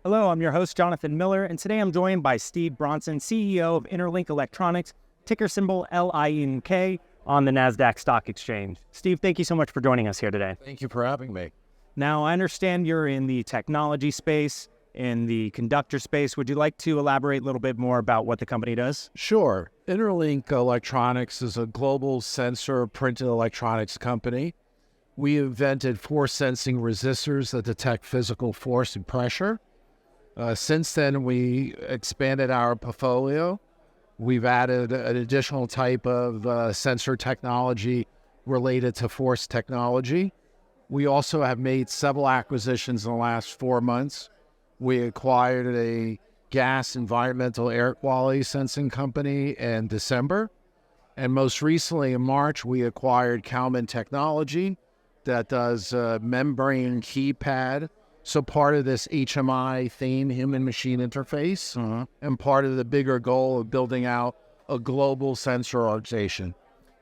Hello, I'm your host, Jonathan Miller, and today I'm joined by Steve Bronson, CEO of Interlink Electronics, ticker symbol LINK on the NASDAQ Stock Exchange. Steve, thank you so much for joining us here today. Thank you for having me. Now, I understand you're in the technology space, in the conductor space. Would you like to elaborate a little bit more about what the company does? Sure. Interlink Electronics is a global sensor printed electronics company. We invented force sensing resistors that detect physical force and pressure. Since then, we expanded our portfolio. We've added an additional type of sensor technology related to force technology. We also have made several acquisitions in the last 4 months. We acquired a gas environmental air quality sensing company in December. And most recently in March, we acquired Kalman Technology that does membrane keypad. So part of this HMI theme, human-machine interface, and part of the bigger goal of building out a global sensor organization.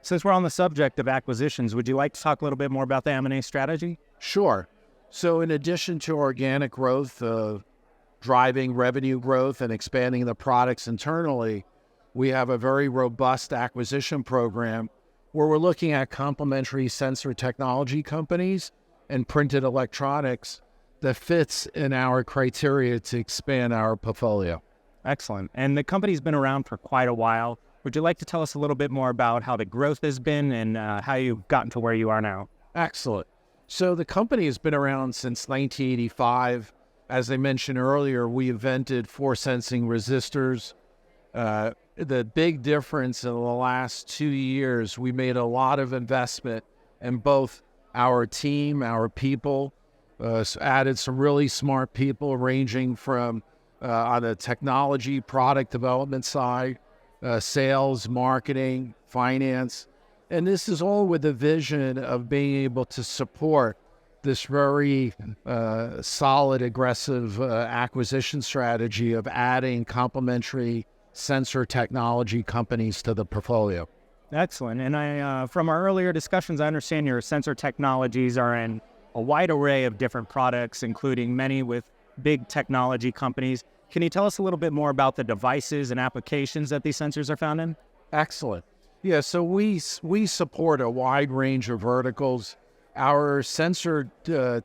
Since we're on the subject of acquisitions, would you like to talk a little bit more about the M&A strategy? Sure. So in addition to organic growth, driving revenue growth and expanding the products internally, we have a very robust acquisition program where we're looking at complementary sensor technology companies and printed electronics that fits in our criteria to expand our portfolio. Excellent. And the company's been around for quite a while. Would you like to tell us a little bit more about how the growth has been and how you've gotten to where you are now? Excellent. So the company has been around since 1985. As I mentioned earlier, we invented force sensing resistors. The big difference in the last 2 years, we made a lot of investment in both our team, our people, added some really smart people ranging from on the technology, product development side, sales, marketing, finance. And this is all with the vision of being able to support this very solid, aggressive acquisition strategy of adding complementary sensor technology companies to the portfolio. Excellent. And from our earlier discussions, I understand your sensor technologies are in a wide array of different products, including many with big technology companies. Can you tell us a little bit more about the devices and applications that these sensors are found in? Excellent. Yeah, so we support a wide range of verticals. Our sensor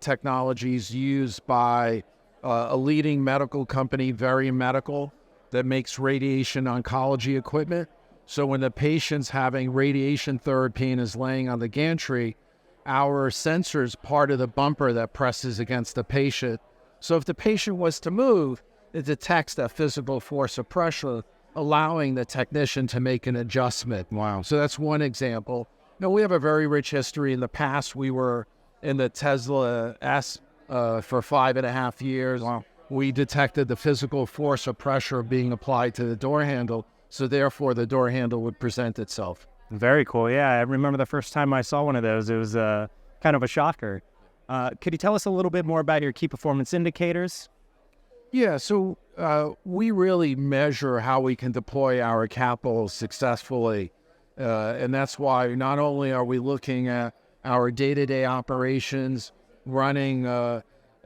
technologies used by a leading medical company, Varian Medical, that makes radiation oncology equipment. So when the patient's having radiation therapy and is laying on the gantry, our sensor's part of the bumper that presses against the patient. So if the patient was to move, it detects that physical force of pressure, allowing the technician to make an adjustment. Wow. So that's one example. Now, we have a very rich history. In the past, we were in the Tesla S for 5.5 years. Wow. We detected the physical force of pressure being applied to the door handle, so therefore the door handle would present itself. Very cool. Yeah, I remember the first time I saw one of those. It was kind of a shocker. Could you tell us a little bit more about your key performance indicators? Yeah, so we really measure how we can deploy our capital successfully. And that's why not only are we looking at our day-to-day operations, running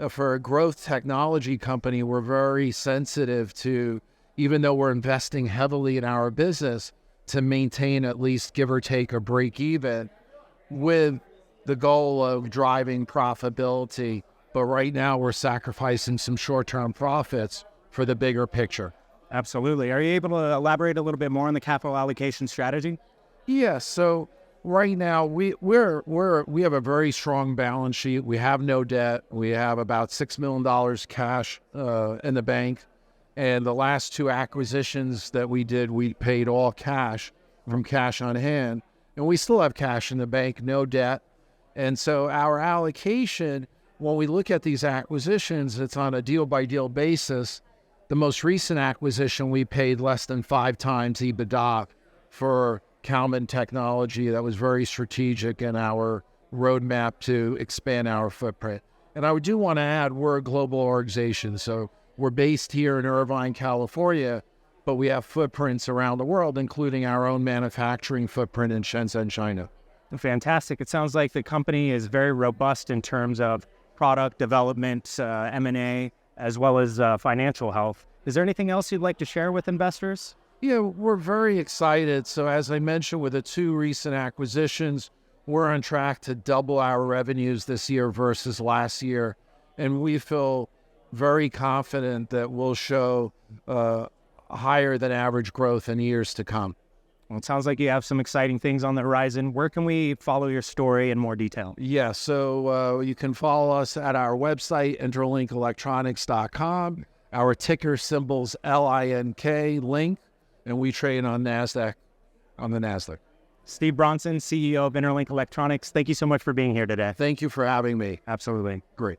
for a growth technology company, we're very sensitive to, even though we're investing heavily in our business, to maintain at least give or take a break even with the goal of driving profitability. But right now we're sacrificing some short-term profits for the bigger picture. Absolutely. Are you able to elaborate a little bit more on the capital allocation strategy? Yeah, so right now we have a very strong balance sheet. We have no debt. We have about $6 million cash in the bank. And the last 2 acquisitions that we did, we paid all cash from cash on hand. And we still have cash in the bank, no debt. And so our allocation, when we look at these acquisitions, it's on a deal-by-deal basis. The most recent acquisition, we paid less than 5 times EBITDA for Kalman Technology. That was very strategic in our roadmap to expand our footprint. And I do want to add, we're a global organization. So we're based here in Irvine, California, but we have footprints around the world, including our own manufacturing footprint in Shenzhen, China. Fantastic. It sounds like the company is very robust in terms of product development, M&A, as well as financial health. Is there anything else you'd like to share with investors? Yeah, we're very excited. So as I mentioned, with the 2 recent acquisitions, we're on track to double our revenues this year versus last year. And we feel very confident that we'll show higher than average growth in years to come. Well, it sounds like you have some exciting things on the horizon. Where can we follow your story in more detail? Yeah, so you can follow us at our website, interlinkelectronics.com. Our ticker symbol's LINK, Link, and we trade on NASDAQ, on the NASDAQ. Steve Bronson, CEO of Interlink Electronics, thank you so much for being here today. Thank you for having me. Absolutely. Great.